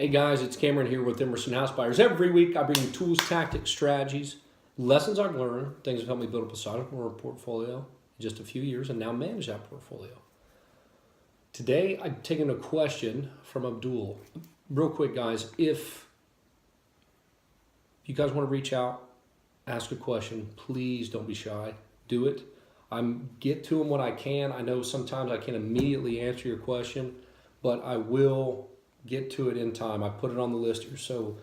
Hey guys, it's Cameron here with Emerson House Buyers. Every week I bring you tools, tactics, strategies, lessons I've learned, things that helped me build up a solid portfolio in just a few years and now manage that portfolio. Today I'm taking a question from Abdul. Real quick guys, if you guys want to reach out, ask a question, please don't be shy. Do it. Get to them when I can. I know sometimes I can't immediately answer your question, but I will get to it in time. I put it on the list here. So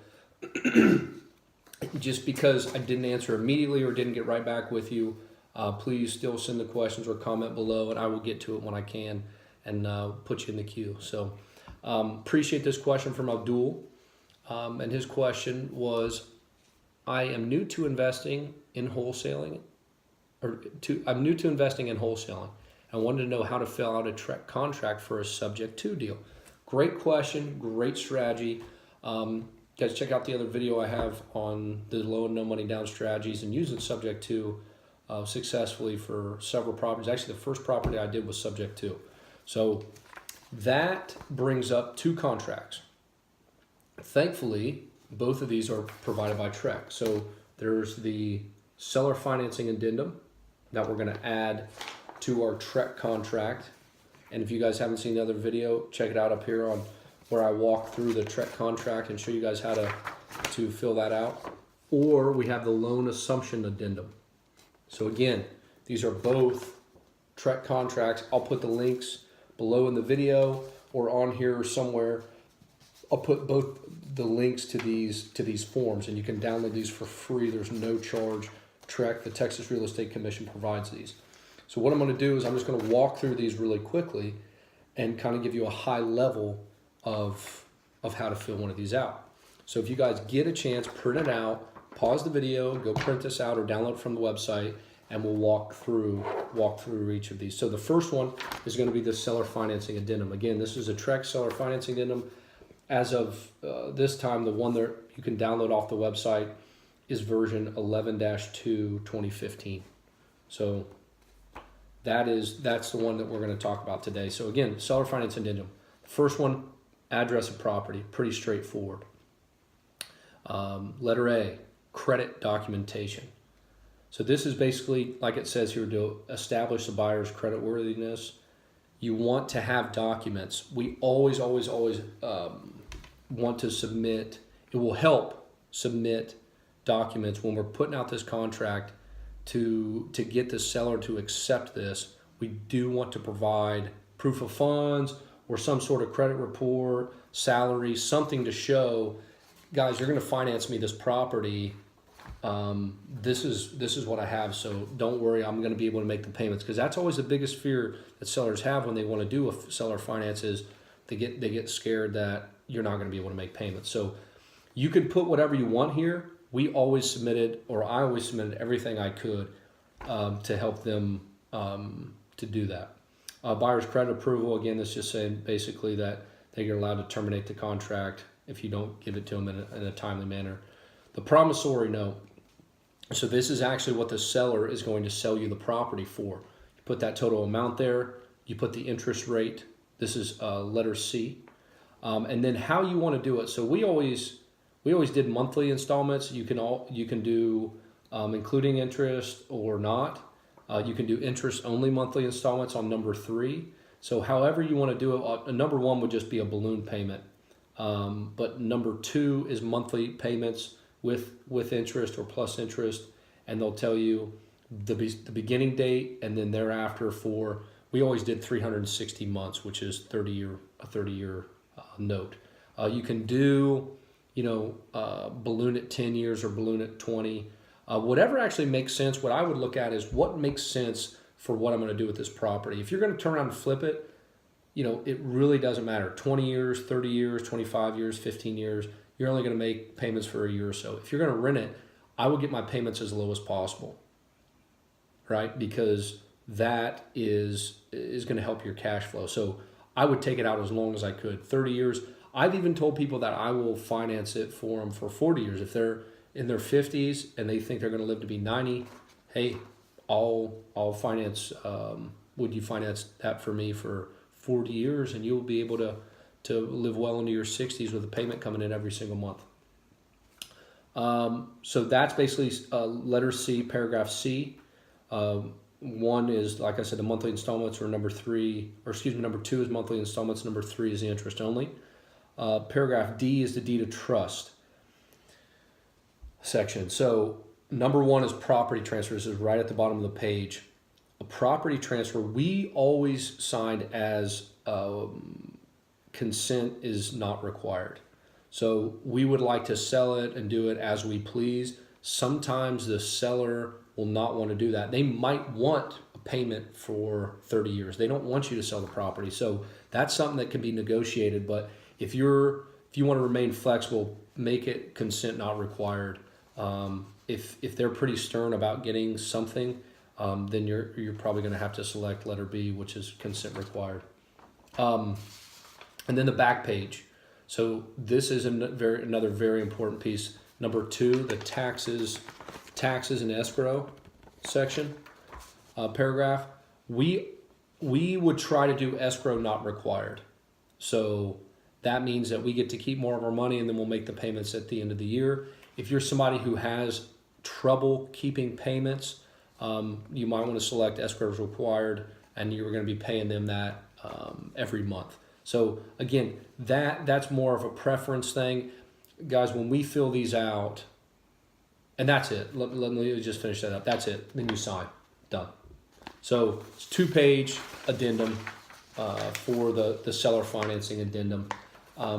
just because I didn't answer immediately or didn't get right back with you, please still send the questions or comment below and I will get to it when I can and put you in the queue. So appreciate this question from Abdul. And his question was, I am new to investing in wholesaling, I'm new to investing in wholesaling. I wanted to know how to fill out a TREC contract for a subject to deal. Great question, great strategy. Guys, check out the other video I have on the low and no money down strategies and using subject to successfully for several properties. Actually, the first property I did was subject to. So that brings up two contracts. Thankfully, both of these are provided by TREC. So there's the seller financing addendum that we're going to add to our TREC contract. And if you guys haven't seen the other video, check it out up here on where I walk through the TREC contract and show you guys how to fill that out. Or we have the loan assumption addendum. So again, these are both TREC contracts. I'll put the links below in the video or on here somewhere. I'll put both the links to these forms and you can download these for free. There's no charge. TREC, the Texas Real Estate Commission, provides these. So what I'm going to do is I'm just going to walk through these really quickly and kind of give you a high level of how to fill one of these out. So if you guys get a chance, print it out, pause the video, go print this out or download it from the website, and we'll walk through each of these. So the first one is going to be the seller financing addendum. Again, this is a TREC seller financing addendum. As of this time, the one that you can download off the website is version 11-2 2015. So that's the one that we're going to talk about today. So again, seller finance addendum. First one, address of property, pretty straightforward. Letter A, credit documentation. So this is basically, like it says here, to establish the buyer's creditworthiness. You want to have documents. We always want to submit. It will help submit documents when we're putting out this contract to get the seller to accept this. We do want to provide proof of funds or some sort of credit report, salary, something to show, guys, you're going to finance me this property. This is what I have, so don't worry, I'm going to be able to make the payments, because that's always the biggest fear that sellers have when they want to do a seller finance is they get scared that you're not going to be able to make payments. So you can put whatever you want here. I always submitted everything I could to help them to do that. Buyer's credit approval, again, that's just saying basically that they're allowed to terminate the contract if you don't give it to them in a timely manner. The promissory note. So this is actually what the seller is going to sell you the property for. You put that total amount there. You put the interest rate. This is letter C. And then how you want to do it. So we always did monthly installments. You can do including interest or not. You can do interest only monthly installments on number 3. So however you want to do it, number 1 would just be a balloon payment. But number 2 is monthly payments with interest or plus interest, and they'll tell you the beginning date and then thereafter we always did 360 months, which is a 30-year note. You can do balloon at 10 years or balloon at 20. Whatever actually makes sense. What I would look at is what makes sense for what I'm going to do with this property. If you're going to turn around and flip it, it really doesn't matter. 20 years, 30 years, 25 years, 15 years, you're only going to make payments for a year or so. If you're going to rent it, I would get my payments as low as possible, right? Because that is going to help your cash flow. So I would take it out as long as I could. 30 years. I've even told people that I will finance it for them for 40 years. If they're in their 50s and they think they're going to live to be 90, hey, I'll finance. Would you finance that for me for 40 years, and you'll be able to to live well into your 60s with a payment coming in every single month. So that's basically letter C, paragraph C. One is, like I said, the monthly installments, or number two is monthly installments, number 3 is the interest only. Paragraph D is the deed of trust section. So number 1 is property transfer. This is right at the bottom of the page. A property transfer, we always signed as consent is not required. So we would like to sell it and do it as we please. Sometimes the seller will not want to do that. They might want a payment for 30 years. They don't want you to sell the property. So that's something that can be negotiated. But if you want to remain flexible, make it consent not required. If they're pretty stern about getting something, then you're probably going to have to select letter B, which is consent required. And then the back page. So this is another very important piece. Number 2, the taxes and escrow section, paragraph. We would try to do escrow not required. So that means that we get to keep more of our money, and then we'll make the payments at the end of the year. If you're somebody who has trouble keeping payments, you might want to select escrow as required, and you're going to be paying them that every month. So again, that's more of a preference thing. Guys, when we fill these out, and that's it. Let me just finish that up. That's it. Then you sign. Done. So it's 2-page addendum for the seller financing addendum.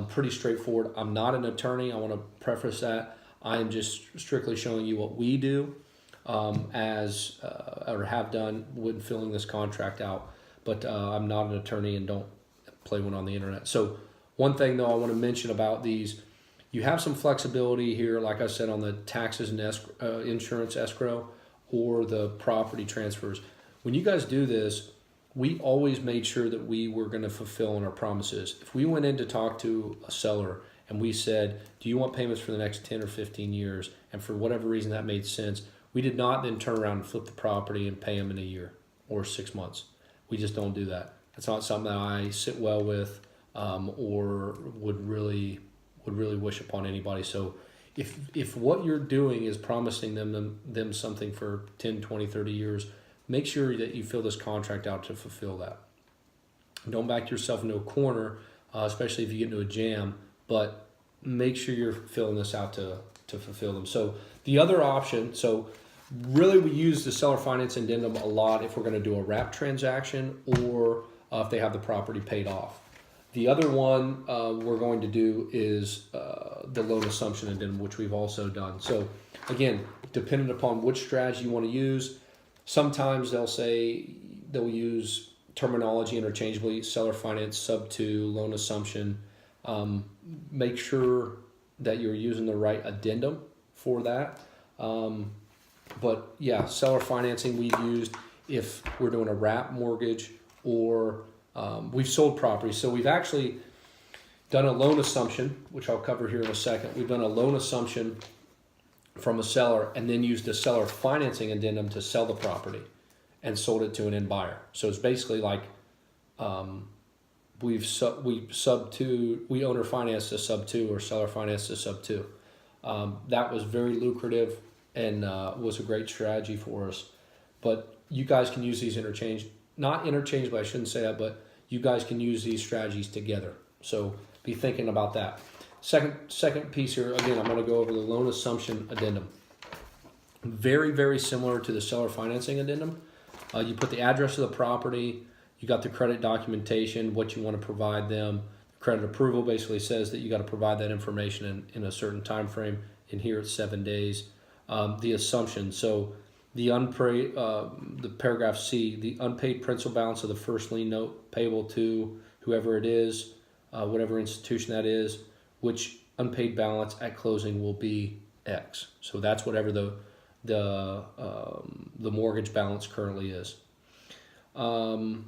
Pretty straightforward. I'm not an attorney. I want to preface that. I am just strictly showing you what we do or have done when filling this contract out. But I'm not an attorney and don't play one on the internet. So one thing though I want to mention about these, you have some flexibility here, like I said, on the taxes and insurance escrow or the property transfers. When you guys do this, we always made sure that we were going to fulfill on our promises. If we went in to talk to a seller and we said, do you want payments for the next 10 or 15 years? And for whatever reason that made sense, we did not then turn around and flip the property and pay them in a year or 6 months. We just don't do that. That's not something that I sit well with or would really wish upon anybody. So if what you're doing is promising them something for 10, 20, 30 years, make sure that you fill this contract out to fulfill that. Don't back yourself into a corner, especially if you get into a jam, but make sure you're filling this out to fulfill them. So the other option, really we use the seller finance addendum a lot if we're going to do a wrap transaction or if they have the property paid off. The other one we're going to do is the loan assumption addendum, which we've also done. So again, dependent upon which strategy you want to use, sometimes they'll use terminology interchangeably, seller finance, sub 2, loan assumption. Make sure that you're using the right addendum for that. But yeah, seller financing we've used if we're doing a wrap mortgage or we've sold properties. So we've actually done a loan assumption, which I'll cover here in a second. We've done a loan assumption from a seller and then used a seller financing addendum to sell the property and sold it to an end buyer. So it's basically like we owner financed a sub 2 or seller financed a sub 2. That was very lucrative and was a great strategy for us. But you guys can use these not interchangeably, I shouldn't say that, but you guys can use these strategies together. So be thinking about that. Second piece here, again, I'm going to go over the loan assumption addendum. Very, very similar to the seller financing addendum. You put the address of the property, you got the credit documentation, what you want to provide them. Credit approval basically says that you got to provide that information in a certain time frame. In here it's 7 days. The assumption, so the paragraph C, the unpaid principal balance of the first lien note payable to whoever it is, whatever institution that is, which unpaid balance at closing will be X. So that's whatever the mortgage balance currently is. The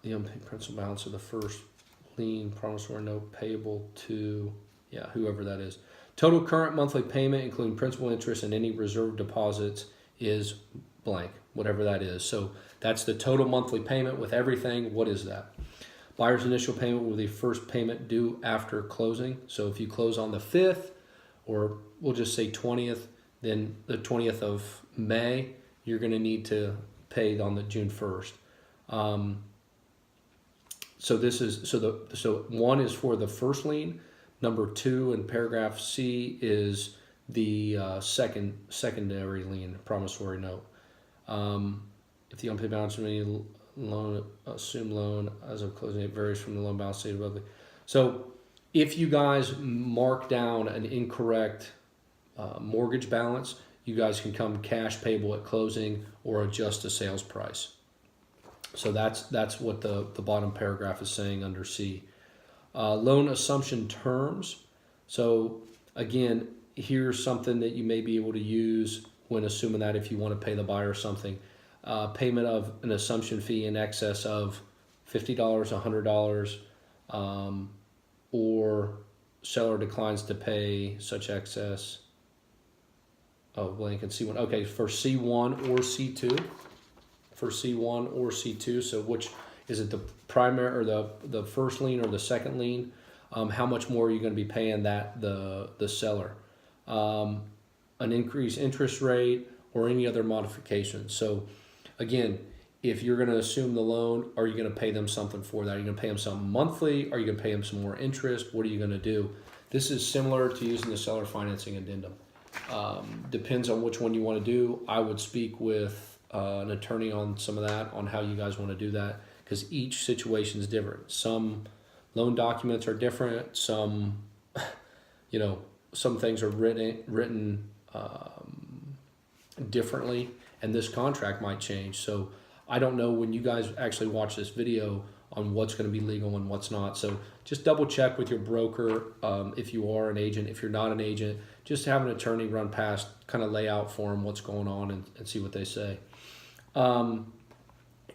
unpaid principal balance of the first lien promissory note payable to whoever that is. Total current monthly payment, including principal, interest, and any reserve deposits, is blank, whatever that is. So that's the total monthly payment with everything. What is that? Buyer's initial payment will be the first payment due after closing. So if you close on the 5th, or we'll just say 20th, then the 20th of May, you're going to need to pay on the June 1st. So this is so one is for the first lien. Number 2 in paragraph C is the secondary lien, promissory note. If the unpaid balance of any loan, assumed loan as of closing date varies from the loan balance stated above. So if you guys mark down an incorrect mortgage balance, you guys can come cash payable at closing or adjust the sales price. So that's what the bottom paragraph is saying under C. Loan assumption terms. So again, here's something that you may be able to use when assuming that if you want to pay the buyer something. Payment of an assumption fee in excess of $50, $100, or seller declines to pay such excess. Oh, blank and C1. Okay, for C1 or C2. For C1 or C2. So which is it, the primary or the first lien or the second lien? How much more are you going to be paying the seller? An increased interest rate or any other modifications. So again, if you're going to assume the loan, are you going to pay them something for that? Are you going to pay them something monthly? Are you going to pay them some more interest? What are you going to do? This is similar to using the seller financing addendum. Depends on which one you want to do. I would speak with an attorney on some of that, on how you guys want to do that, because each situation is different. Some loan documents are different. Some, some things are written differently, and this contract might change. So I don't know when you guys actually watch this video on what's going to be legal and what's not. So just double check with your broker if you are an agent. If you're not an agent, just have an attorney run past, kind of lay out for them what's going on and see what they say.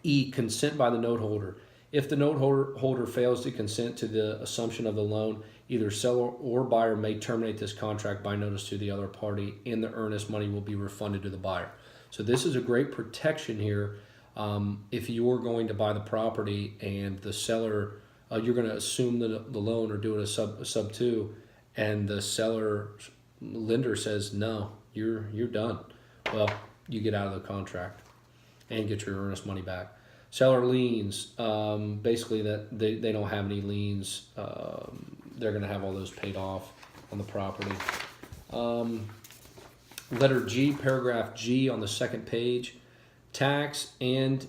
E, consent by the note holder. If the note holder fails to consent to the assumption of the loan, either seller or buyer may terminate this contract by notice to the other party, and the earnest money will be refunded to the buyer. So this is a great protection here. If you're going to buy the property and the seller, you're going to assume the loan or do it a sub 2, and the lender says no, you're done. Well, you get out of the contract and get your earnest money back. Seller liens, basically that they don't have any liens. They're going to have all those paid off on the property. Letter G, paragraph G on the second page. Tax and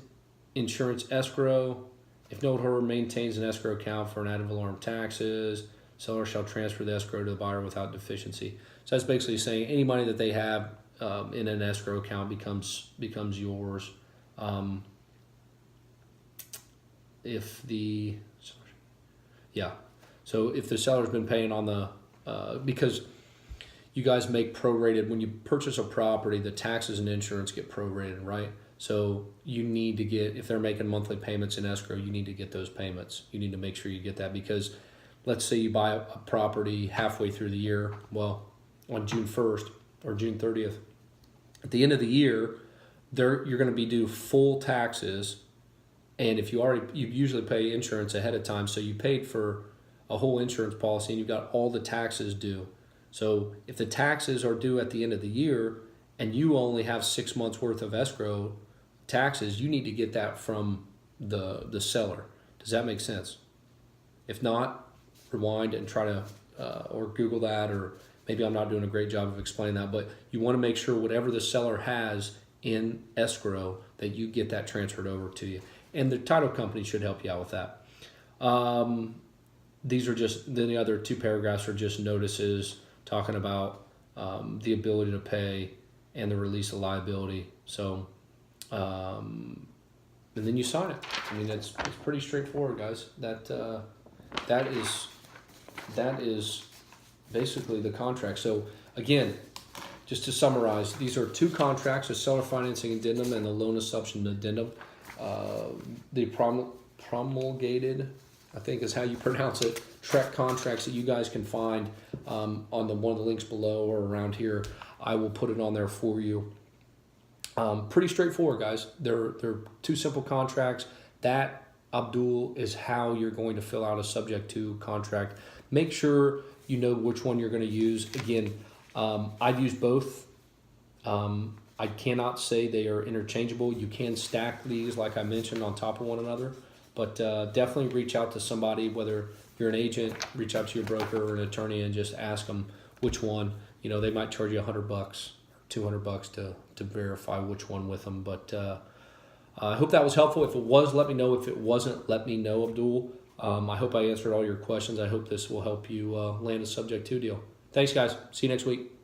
insurance escrow. If note holder maintains an escrow account for an ad valorem taxes, seller shall transfer the escrow to the buyer without deficiency. So that's basically saying any money that they have in an escrow account becomes yours. So if the seller's been paying on the because you guys make prorated when you purchase a property, the taxes and insurance get prorated, right? So you need to get, if they're making monthly payments in escrow, you need to get those payments. You need to make sure you get that, because let's say you buy a property halfway through the year. Well, on June 1st or June 30th, at the end of the year, you're going to be due full taxes. And if you usually pay insurance ahead of time, so you paid for a whole insurance policy and you've got all the taxes due. So if the taxes are due at the end of the year and you only have 6 months worth of escrow taxes, you need to get that from the seller. Does that make sense? If not, rewind and try to, or Google that, or maybe I'm not doing a great job of explaining that, but you want to make sure whatever the seller has in escrow, that you get that transferred over to you. And the title company should help you out with that. These are just, then the other 2 paragraphs are just notices talking about the ability to pay and the release of liability. So, and then you sign it. I mean, it's pretty straightforward, guys. That is basically the contract. So again, just to summarize, these are 2 contracts: the seller financing addendum and the loan assumption addendum. The promulgated, I think is how you pronounce it, TREC contracts that you guys can find on one of the links below or around here. I will put it on there for you. Pretty straightforward, guys. They're 2 simple contracts that Abdul, is how you're going to fill out a subject to contract. Make sure you know which one you're going to use. Again, I've used both. I cannot say they are interchangeable. You can stack these, like I mentioned, on top of one another, but definitely reach out to somebody, whether you're an agent, reach out to your broker or an attorney and just ask them which one. You know, they might charge you $100, $200 to verify which one with them. But I hope that was helpful. If it was, let me know. If it wasn't, let me know, Abdul. I hope I answered all your questions. I hope this will help you land a subject to deal. Thanks, guys. See you next week.